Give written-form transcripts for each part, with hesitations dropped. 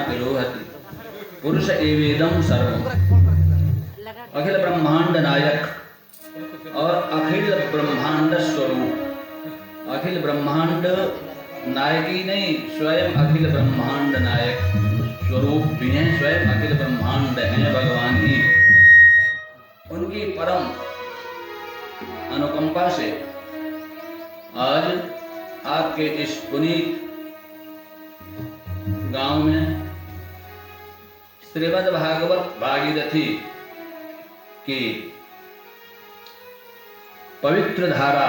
तिरोहति पुरुष एवेदम सर्वम। अखिल ब्रह्मांड नायक और अखिल ब्रह्मांड स्वरूप। अखिल ब्रह्मांड नायक ही नहीं, स्वयं अखिल ब्रह्मांड नायक स्वरूप भी हैं, स्वयं अखिल ब्रह्मांड हैं भगवान ही। उनकी परम अनुकंपा से आज आपके इस पुनीत गांव में श्रीमद् भागवत भागीरथी की पवित्र धारा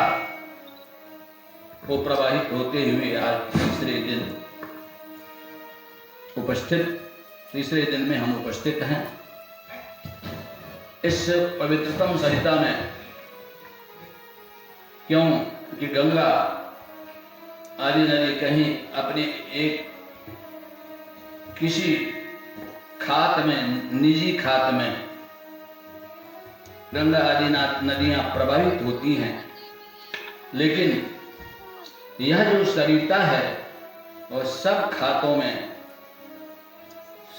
को प्रवाहित होते हुए आज तीसरे दिन में हम उपस्थित हैं। इस पवित्रतम सरिता में क्यों कि गंगा आदि नदी कहीं अपने एक किसी खात में, निजी खात में गंगा आदि नदियां प्रवाहित होती हैं, लेकिन यह जो सरिता है वह सब खातों में,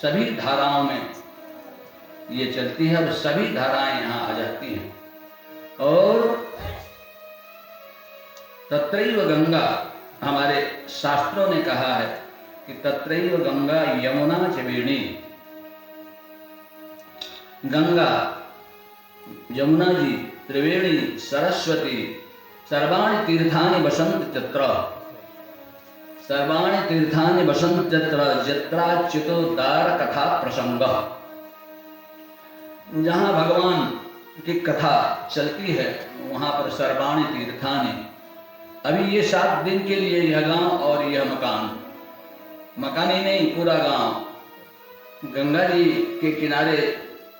सभी धाराओं में ये चलती है और सभी धाराएं यहाँ आ जाती हैं। और तत्रैव गंगा, हमारे शास्त्रों ने कहा है कि तत्रैव गंगा यमुना च वेणी। गंगा, यमुना जी, त्रिवेणी, सरस्वती, सर्वाणि तीर्थानि वसन्ति तत्र। सर्वाणि तीर्थानि वसन्ति तत्र यत्राच्युतोद्धार कथा प्रसंग। जहाँ भगवान की कथा चलती है वहाँ पर सर्वाणि तीर्थानि। अभी ये 7 दिन के लिए यह गांव और यह मकान ही नहीं, पूरा गांव गंगा जी के किनारे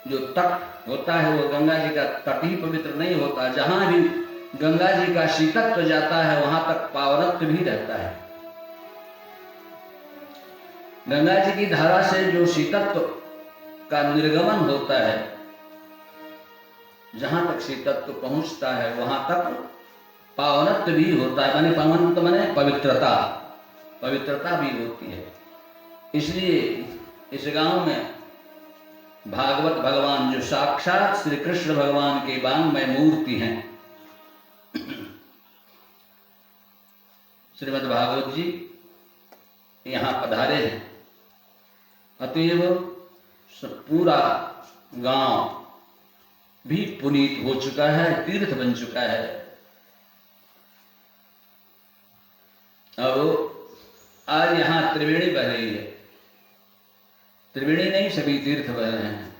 जो तट होता है वो गंगा जी का तट ही पवित्र नहीं होता। जहाँ भी गंगा जी का शीतत्व जाता है वहां तक पावनत्व भी रहता है। गंगा जी की धारा से जो शीतत्व का निर्गमन होता है, जहां तक शीतत्व पहुंचता है वहां तक पावनत्व भी होता है। माने पावनत्व माने पवित्रता भी होती है। इसलिए इस गांव में भागवत भगवान जो साक्षात श्री कृष्ण भगवान के वांगमय मूर्ति हैं, श्रीमद् भागवत जी यहाँ पधारे हैं। अतएव पूरा गांव भी पुनीत हो चुका है, तीर्थ बन चुका है। अब आज यहाँ त्रिवेणी बह रही है। त्रिवेणी नहीं, सभी तीर्थ बह रहे हैं।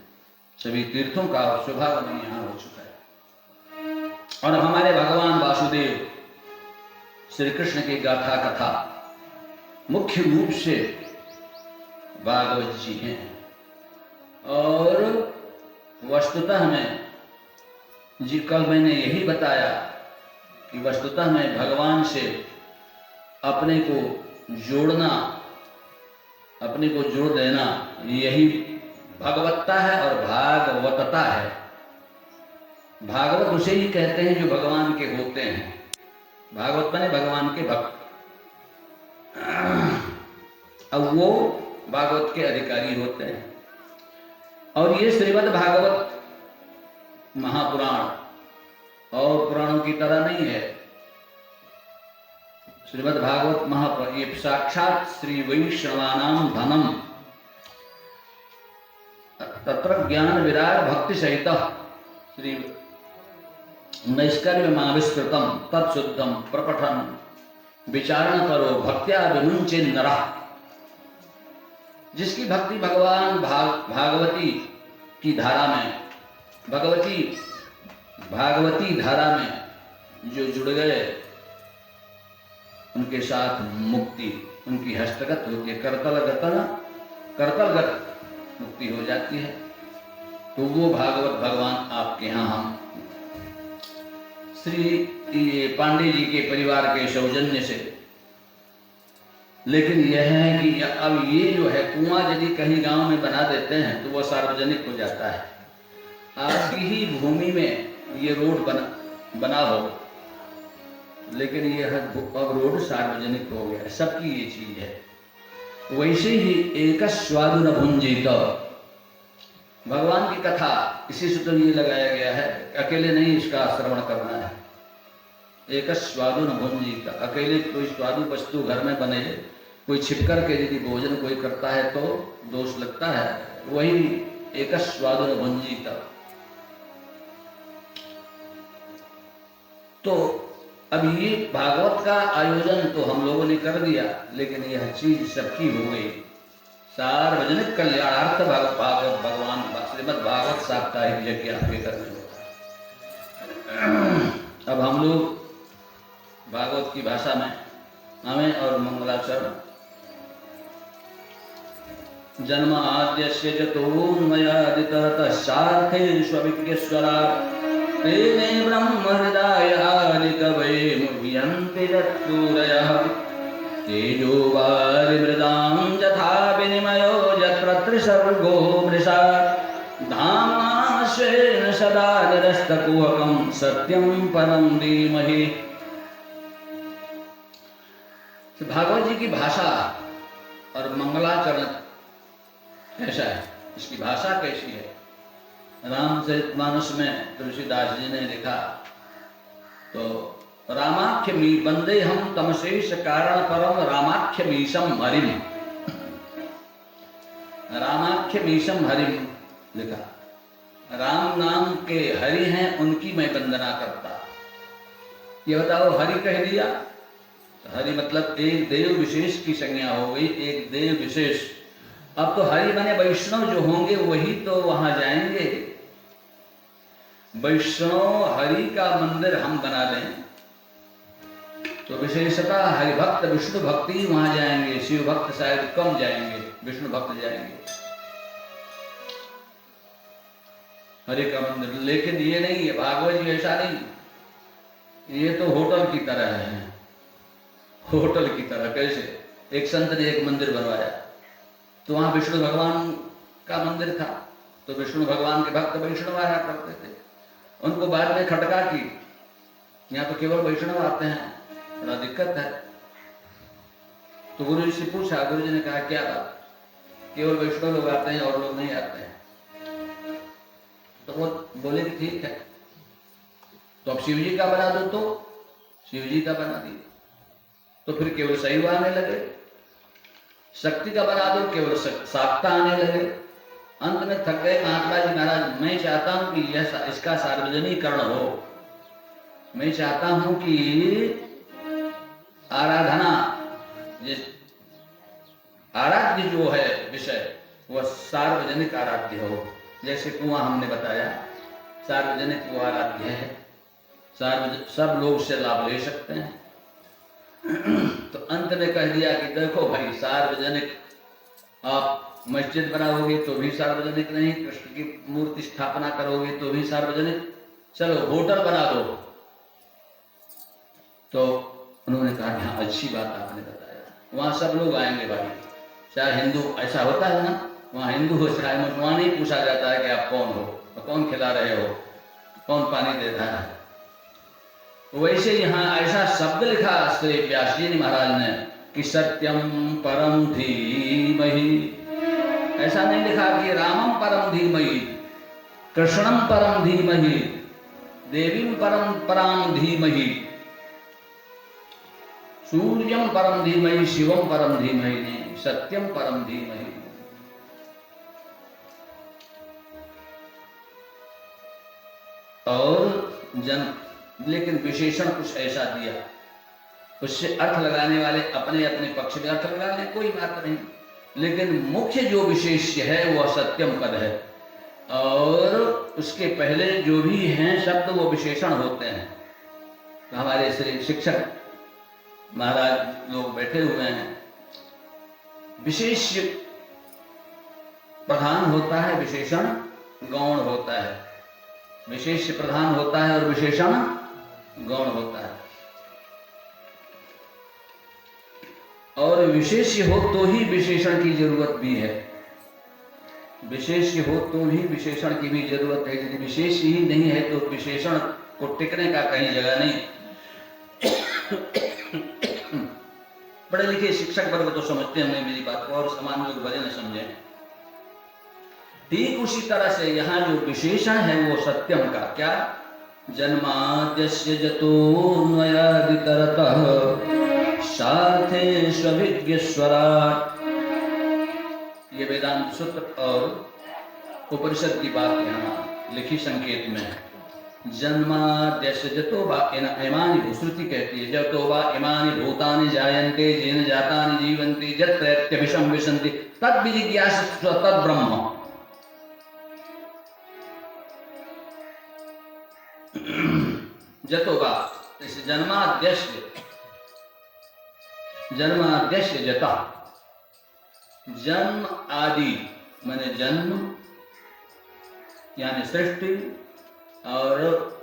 सभी तीर्थों का शुभागमन यहाँ हो चुका है। और हमारे भगवान वासुदेव श्री कृष्ण की गाथा कथा मुख्य रूप से भागवत जी हैं। और वस्तुतः में जी, कल मैंने यही बताया कि वस्तुतः में भगवान से अपने को जोड़ना, अपने को जोड़ देना, यही भगवत्ता है और भागवतता है। भागवत उसे ही कहते हैं जो भगवान के होते हैं। भागवत माने भगवान के भक्त। अब वो भागवत के अधिकारी होते हैं। और ये श्रीमद् भागवत महापुराण और पुराणों की तरह नहीं है। श्रीमद् भागवत महापुराण ये साक्षात श्री वैष्णवानां धनम तत्र ज्ञान विराग भक्ति सहित श्री नैष्कर्म्यमाविष्कृतम तत्शुद्धम प्रपठन विचारण करो भक्त्या विमुंचे नरः। जिसकी भक्ति भगवान भागवती की धारा में, भागवती धारा में जो जुड़ गए, उनके साथ मुक्ति उनकी हस्तगत होती है। करतलगत मुक्ति हो जाती है। तो वो भागवत भगवान आपके यहाँ हम श्री पांडे जी के परिवार के सौजन्य से। लेकिन यह है कि अब ये जो है कुआं यदि कहीं गांव में बना देते हैं तो वह सार्वजनिक हो जाता है। आपकी ही भूमि में ये रोड बना हो, लेकिन यह अब रोड सार्वजनिक हो गया, सबकी ये चीज है। वैसे ही एक स्वादु न भुंजित। भगवान की कथा इसी सूत्र ये लगाया गया है, अकेले नहीं इसका श्रवण करना है। एक स्वादु न भुंजित, अकेले कोई स्वादु वस्तु घर में बने, कोई छिप कर के यदि भोजन कोई करता है तो दोष लगता है। वही एक स्वादु न भुंजित। तो अब ये भागवत का आयोजन तो हम लोगों ने कर दिया, लेकिन यह चीज सबकी हो गई। सार्वजनिक कल्याणार्थ भागवत भगवान श्रीमद् भागवत साप्ताहिक यज्ञ आपके करने होता है। अब हम लोग भागवत की भाषा में हमें और मंगलाचरण जन्म आद्यस्य जतोन्मयादितरतः सार्थेष्वविज्ञस्वरा तेने ब्रह्म हृदय आदि कवये मुह्यन्ति तत्सूरयः तेजो वारिमृदां यथा विनिमयो यत्र त्रिसर्गो मृषा धाम्ना स्वेन सदा निरस्तकुहकं सत्यं परं धीमहि। भागवत जी की भाषा और मंगलाचरण कैसा है, इसकी भाषा कैसी है? रामचरितमानस में तुलसीदास जी ने लिखा तो रामाख्य मी बंदे हम तमशेष कारण परम रामाख्य मीशम हरिम, रामाख्य मीशम हरिम लिखा। राम नाम के हरि हैं, उनकी मैं वंदना करता। ये बताओ, हरि कह दिया, हरि मतलब एक देव विशेष की संज्ञा हो गई, एक देव विशेष। अब तो हरि बने वैष्णव जो होंगे वही तो वहां जाएंगे। वैष्णव हरि का मंदिर हम बना दें तो विशेषतः हरि भक्त विष्णु भक्ति वहां जाएंगे, शिव भक्त शायद कम जाएंगे, विष्णु भक्त जाएंगे हरि का मंदिर। लेकिन ये नहीं है, भागवत जी ऐसा नहीं, ये तो होटल की तरह है। होटल की तरह कैसे? एक संत ने एक मंदिर बनवाया तो वहां विष्णु भगवान का मंदिर था, तो विष्णु भगवान के भक्त वैष्णव आया करते थे। उनको बाद में खटका की यहाँ तो केवल वैष्णव आते हैं, बड़ा दिक्कत है। तो गुरु जी से पूछा, गुरु जी ने कहा क्या बात, केवल वैष्णव लोग आते हैं और लोग नहीं आते हैं। तो वो बोले कि ठीक है, तो अब शिव जी का बना दो, तो शिव जी का बना दिया। तो फिर केवल शैव आने लगे, शक्ति का बना दो, केवल साक्ता आने लगे। अंत में थक गए महात्मा जी, महाराज मैं चाहता हूं कि यह इसका सार्वजनिकरण हो, मैं चाहता हूं कि आराधना जिस आराध्य जो है विषय वह सार्वजनिक आराध्य हो। जैसे कुआं हमने बताया सार्वजनिक वो आराध्य है, सब लोग से लाभ ले सकते हैं। तो अंत में कह दिया कि देखो भाई, सार्वजनिक आप मस्जिद बनाओगे तो भी सार्वजनिक नहीं, कृष्ण की मूर्ति स्थापना करोगे तो भी सार्वजनिक, चलो होटल बना दो। तो उन्होंने कहा हाँ अच्छी बात आपने बताया, वहां सब लोग आएंगे भाई, चाहे हिंदू, ऐसा होता है ना, वहां हिंदू हो चाहे मुसलमान ही पूछा जाता है कि आप कौन हो, कौन खिला रहे हो, कौन पानी दे रहा है। वैसे यहाँ ऐसा शब्द लिखा श्री व्यास जी महाराज ने कि सत्यम परम धीमहि। ऐसा नहीं लिखा कि रामम परम धीमहि, कृष्णम परम धीमहि, देवीम परम पराम धीमहि, सूर्यम परम धीमहि, शिवम परम धीमहि, नहीं सत्यम परम धीमहि। और लेकिन विशेषण कुछ ऐसा दिया, उससे अर्थ लगाने वाले अपने अपने पक्ष में अर्थ लगा लें, कोई बात नहीं, लेकिन मुख्य जो विशेष्य है वह सत्यम पद है, और उसके पहले जो भी हैं शब्द वो विशेषण होते हैं। तो हमारे श्री शिक्षक महाराज लोग बैठे हुए हैं, विशेष प्रधान होता है, विशेषण गौण होता है, विशेष प्रधान होता है और विशेषण गौण होता है। और विशेष हो तो ही विशेषण की जरूरत भी है, विशेष हो तो ही विशेषण की भी जरूरत है। यदि विशेष ही नहीं है तो विशेषण को टिकने का कहीं जगह नहीं। पढ़े लिखे शिक्षक वर्ग तो समझते होंगे मेरी बात को, और सामान्य लोग भले न समझे। ठीक उसी तरह से यहाँ जो विशेषण है वो सत्यम का क्या, जन्माद्यस्य जतोऽन्वयादितरतः सार्थेष्वभिज्ञस्वराट्। ये वेदांत सूत्र और उपनिषद की बात यहाँ लिखी संकेत में है। जन्माद्यस्य जतो वा इमानि, श्रुति कहती है जतो वा इमानि भूतानि जायन्ते येन जातानि जीवन्ति यत्प्रत्यभिषं विशन्ति तद्विजिज्ञासस्व तद्ब्रह्म। जतो वा इस जन्माद्यस्य जता, जन्म आदि माने जन्म यानी सृष्टि और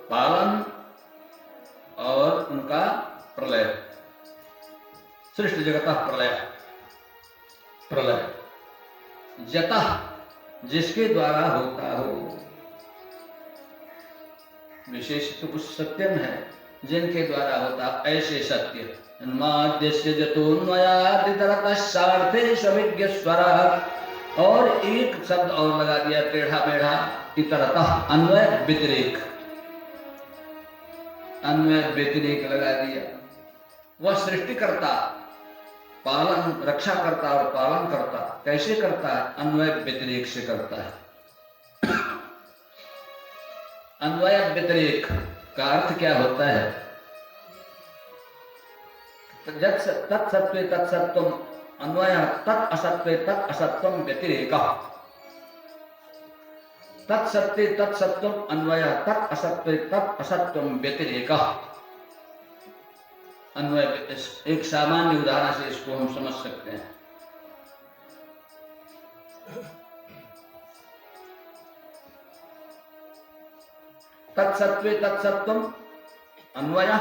पालन और उनका प्रलय, सृष्टि जगत प्रलय, प्रलय जता जिसके द्वारा होता हो, विशेष तो कुछ सत्यम है जिनके द्वारा होता, ऐसे सत्य। जन्माद्यस्य जतोऽन्वयादितरतः सार्थेष्वभिज्ञस्वराट्, और एक शब्द और लगा दिया टेढ़ा मेढ़ा, इतरतः अन्वय व्यतिरेक, अन्वय व्यतिरेक लगा दिया। वह सृष्टि करता, पालन रक्षा करता और पालन करता, कैसे करता है, अन्वय व्यतिरेक से करता है। अन्वय व्यतिरेक का अर्थ क्या होता है, तत्सत्त्वे तत्सत्त्वम् अन्वयः तत् असत्त्वे तत् असत्त्वम् व्यतिरेकः। तत्सत्त्वे तत्सत्त्वम् अन्वयः तत् असत्त्वे तत् असत्त्वम् व्यतिरेकः। अन्वय एक सामान्य उदाहरण से इसको हम समझ सकते हैं। तत्सत्त्वे तत्सत्त्वम् अन्वयः,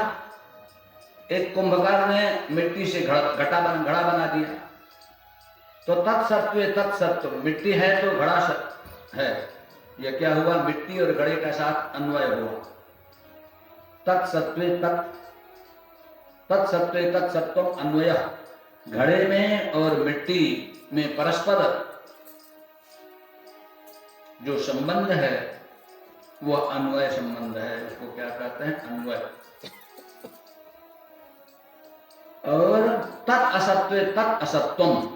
एक कुंभकार ने मिट्टी से घड़ा बना दिया, तो तत्सत्त्वे तत्सत्व, मिट्टी है तो घड़ा है, यह क्या हुआ, मिट्टी और घड़े का साथ अन्वय हुआ। तत्सत्त्वे तत्सत्त्वम् अन्वयः, घड़े में और मिट्टी में परस्पर जो संबंध है वह अन्वय संबंध है, उसको क्या कहते हैं, अन्वय। और तत् असत्त्वे तत् असत्वम्,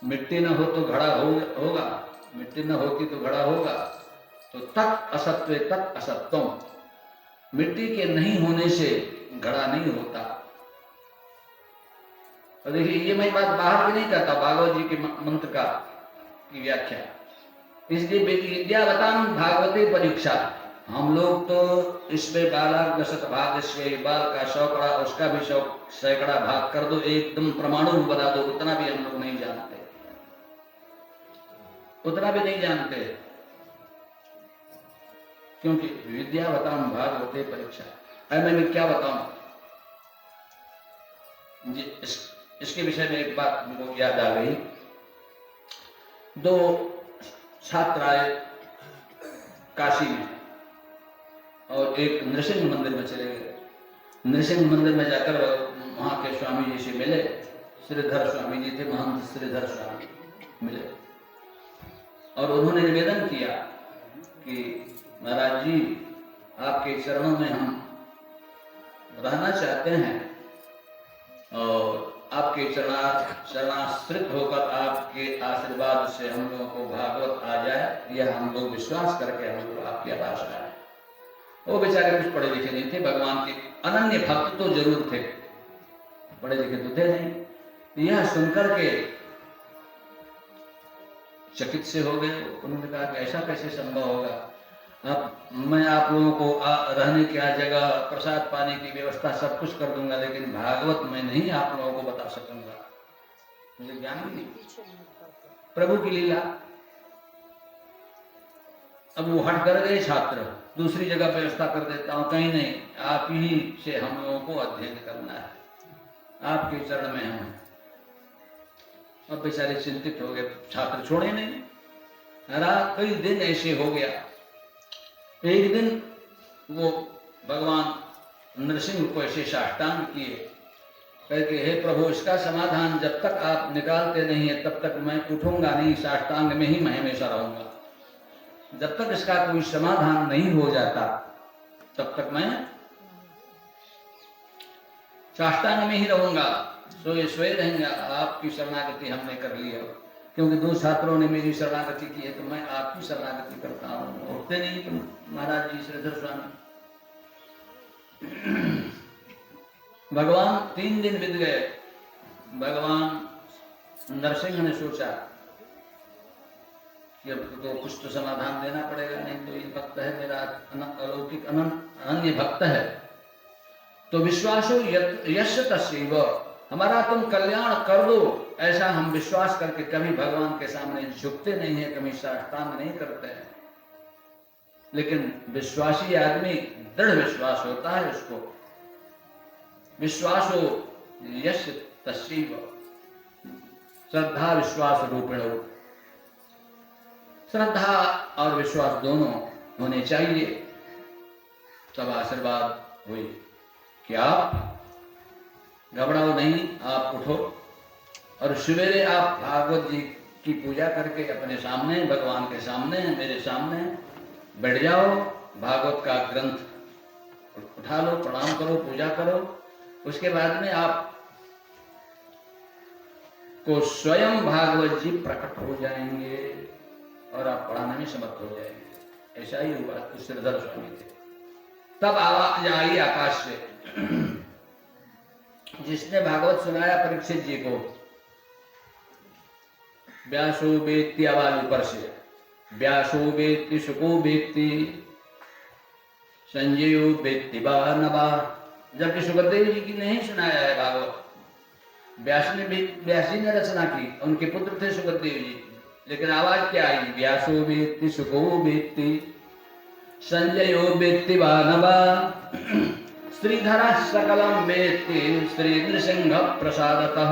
मिट्टी न हो तो घड़ा होगा, मिट्टी न होती तो घड़ा होगा, तो तत् असत्त्वे तत् असत्वम्, मिट्टी के नहीं होने से घड़ा नहीं होता। और देखिए ये मैं बात बाहर भी नहीं कहता, भागवत जी के मंत्र का की व्याख्या, इसलिए विद्यावतां भागवते परीक्षा। हम लोग तो इसमें बालक दशत भाग, इसमें बाल का सैकड़ा, उसका भी सैकड़ा भाग कर दो, एकदम परमाणु बना दो, उतना भी हम लोग नहीं जानते, उतना भी नहीं जानते, क्योंकि विद्यावतां भागवते परीक्षा। अब मैं क्या बताऊं इसके विषय में, एक बात मुझको याद आ गई। दो छात्र आए काशी में और एक नृसिंह मंदिर में चले गए। नृसिंह मंदिर में जाकर वहां के स्वामी जी से मिले, श्रीधर स्वामी जी थे, महंत श्रीधर स्वामी मिले, और उन्होंने निवेदन किया कि महाराज जी आपके चरणों में हम रहना चाहते हैं और आपके शरणाश्रित होकर आपके आशीर्वाद से हम लोगों को भागवत आ जाए, यह हम लोग विश्वास करके हम लोग आपके पास आए। वो बेचारे कुछ पढ़े लिखे नहीं थे, भगवान के अनन्य भक्त तो जरूर थे, पढ़े लिखे तो थे नहीं। यह सुनकर के चकित से हो गए। उन्होंने कहा कि ऐसा कैसे संभव होगा, अब मैं आप लोगों को रहने की जगह, प्रसाद पाने की व्यवस्था सब कुछ कर दूंगा, लेकिन भागवत मैं नहीं आप लोगों को बता सकूंगा, मुझे ज्ञान नहीं। प्रभु की लीला। अब वो हट कर गए छात्र, दूसरी जगह व्यवस्था कर देता हूँ, कहीं नहीं, आप ही से हम लोगों को अध्ययन करना है, आपके चरण में हम। अब बेचारे चिंतित हो गए, छात्र छोड़े नहीं। कई दिन ऐसे हो गया। एक दिन वो भगवान नरसिंह को ऐसे साष्टांग किए कहते हे प्रभु इसका समाधान जब तक आप निकालते नहीं है तब तक मैं उठूंगा नहीं, साष्टांग में ही मैं हमेशा रहूंगा। जब तक इसका कोई समाधान नहीं हो जाता तब तक मैं साष्टांग में ही रहूंगा, सोए रहेंगे। आपकी शरणागति हमने कर ली है, क्योंकि 2 छात्रों ने मेरी शरणागति की है तो मैं आपकी शरणागति करता हूँ। उठते नहीं तुम महाराज जी श्रीधर स्वामी। भगवान 3 दिन बीत गए। भगवान नरसिंह ने सोचा कि अब तो कुछ तो समाधान देना पड़ेगा, नहीं तो ये भक्त है मेरा अलौकिक अनन्य भक्त है, तो विश्वासो यश तस्यैव, हमारा तुम कल्याण कर दो, ऐसा हम विश्वास करके कभी भगवान के सामने झुकते नहीं है, कभी साष्टांग नहीं करते हैं। लेकिन विश्वासी आदमी दृढ़ विश्वास होता है, उसको विश्वासो यश तस्यैव, श्रद्धा विश्वास रूपिणो, श्रद्धा और विश्वास दोनों होने चाहिए। तब आशीर्वाद हुई कि आप घबराओ नहीं, आप उठो और सवेरे आप भागवत जी की पूजा करके अपने सामने, भगवान के सामने, मेरे सामने बैठ जाओ, भागवत का ग्रंथ उठा लो, प्रणाम करो, पूजा करो। उसके बाद में आप को स्वयं भागवत जी प्रकट हो जाएंगे और आप पढ़ाने में समर्थ हो जाएंगे। ऐसा ही हुआ, तो श्रीधर स्वामी थे। तब आवाज आई आकाश से, जिसने भागवत सुनाया परीक्षित जी को, व्यासो वेत्ति, आवाज ऊपर से, व्यासो वेत्ति शुको वेत्ति संजयो वेत्ति नवा। जबकि सुखदेव जी की नहीं सुनाया है भागवत, व्यास जी ने रचना की, उनके पुत्र थे सुखदेव जी, लेकिन आवाज क्या आई, व्यासो वेत्ति शुको वेत्ति संजयो वेत्ति नवा श्रीधर सकलम वेत्ति श्री नृसिंह प्रसादतः।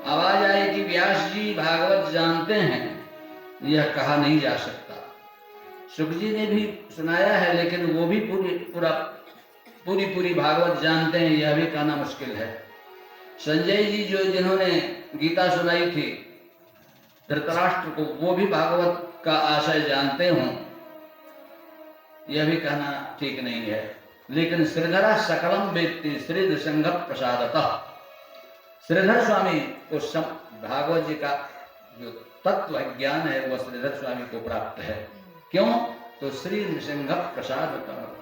आवाज आई कि व्यास जी भागवत जानते हैं, यह कहा नहीं जा सकता। सुख जी ने भी सुनाया है, लेकिन वो भी पूरी भागवत जानते हैं, यह भी कहना मुश्किल है। संजय जी जिन्होंने गीता सुनाई थी धृतराष्ट्र को, वो भी भागवत का आशय जानते हों, यह भी कहना ठीक नहीं है। लेकिन श्रीधर सकलम वेत्ति श्री नृसिंह प्रसादतः, श्रीधर स्वामी को भागवत जी का जो तत्व ज्ञान है वह श्रीधर स्वामी को प्राप्त है। क्यों? तो श्री नृसिंह प्रसादतः,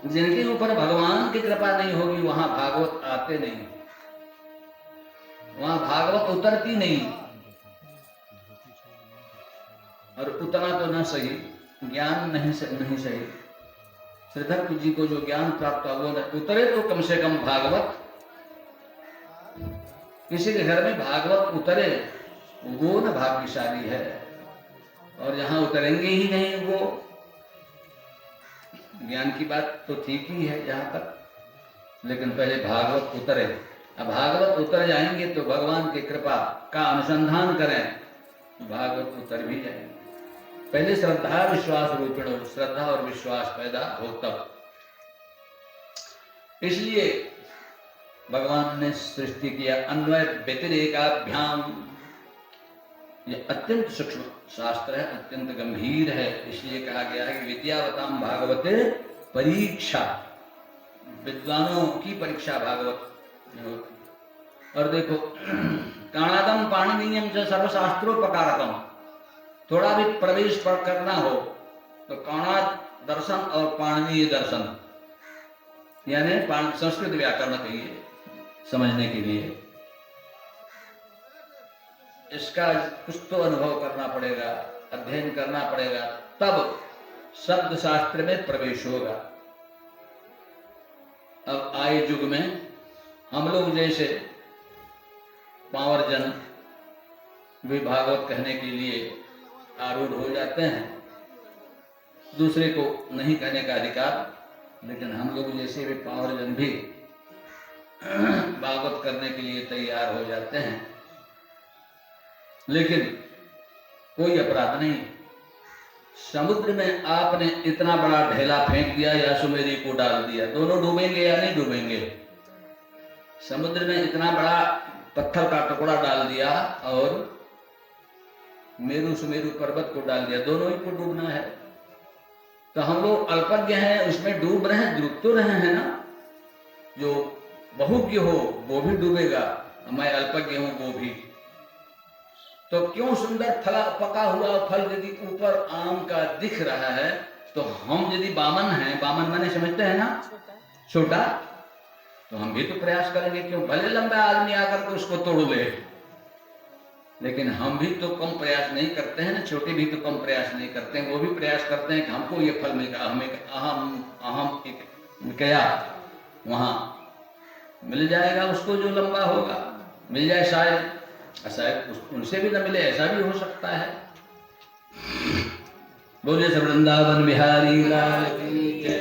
जिनके ऊपर भगवान की कृपा नहीं होगी वहां भागवत आते नहीं, वहां भागवत उतरती नहीं। और उतना तो न सही, ज्ञान नहीं सही। श्रीधर जी को जो ज्ञान प्राप्त हुआ वो उतरे तो कम से कम भागवत, किसी के घर में भागवत उतरे वो न भाग्यशाली है। और जहां उतरेंगे ही नहीं वो, ज्ञान की बात तो ठीक ही है जहां तक, लेकिन पहले भागवत उतरे। अब भागवत उतर जाएंगे तो भगवान की कृपा का अनुसंधान करें, भागवत उतर भी जाएंगे। पहले श्रद्धा विश्वास रूपिणो, श्रद्धा और विश्वास पैदा हो तब। इसलिए भगवान ने सृष्टि किया अन्वय व्यतिरेकाभ्याम। यह अत्यंत सूक्ष्म शास्त्र है, अत्यंत गंभीर है, इसलिए कहा गया है कि विद्यावताम भागवते परीक्षा, विद्वानों की परीक्षा भागवत में होती। और देखो काणादम पाणिनीयम च सर्वशास्त्रोपकारकम, थोड़ा भी प्रवेश पर करना हो तो काणाद दर्शन और पाणिनीय दर्शन, यानी संस्कृत व्याकरण कहिए समझने के लिए, इसका कुछ तो अनुभव करना पड़ेगा, अध्ययन करना पड़ेगा, तब शब्द शास्त्र में प्रवेश होगा। अब आए युग में हम लोग जैसे पावर जन भी भागवत कहने के लिए आरूढ़ हो जाते हैं, दूसरे को नहीं कहने का अधिकार, लेकिन हम लोग जैसे भी पावर जन भी भागवत करने के लिए तैयार हो जाते हैं। लेकिन कोई अपराध नहीं, समुद्र में आपने इतना बड़ा ढेला फेंक दिया या सुमेरु को डाल दिया, दोनों डूबेंगे या नहीं डूबेंगे? समुद्र में इतना बड़ा पत्थर का टुकड़ा डाल दिया और मेरु सुमेरु पर्वत को डाल दिया, दोनों ही को डूबना है। तो हम लोग अल्पज्ञ हैं, उसमें डूब रहे हैं, डूब तो रहे हैं ना। जो बहुज्ञ हो वो भी डूबेगा, मैं अल्पज्ञ हूं वो भी। तो क्यों सुंदर फला पका हुआ फल यदि ऊपर आम का दिख रहा है, तो हम यदि बामन हैं, बामन माने समझते हैं ना, छोटा, तो हम भी तो प्रयास करेंगे, क्यों भले लंबा आदमी आकर के उसको तोड़ ले, लेकिन हम भी तो कम प्रयास नहीं करते हैं ना, छोटे भी तो कम प्रयास नहीं करते हैं, वो भी प्रयास करते हैं कि हमको ये फल मिलेगा, हमें अहम क्या वहां मिल जाएगा उसको जो लंबा होगा, मिल जाए शायद, शायद उनसे भी न मिले, ऐसा भी हो सकता है। बोले सब वृंदावन बिहारी लाल की जय।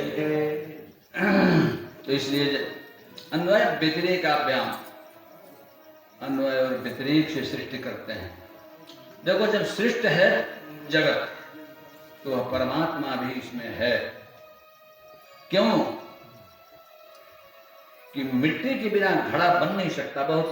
तो इसलिए अन्वय व्यतिरेक का व्यायाम, अन्वय और व्यतिरेक से सृष्टि करते हैं। देखो जब सृष्ट है जगत तो वह परमात्मा भी इसमें है। क्यों कि मिट्टी के बिना घड़ा बन नहीं सकता। बहुत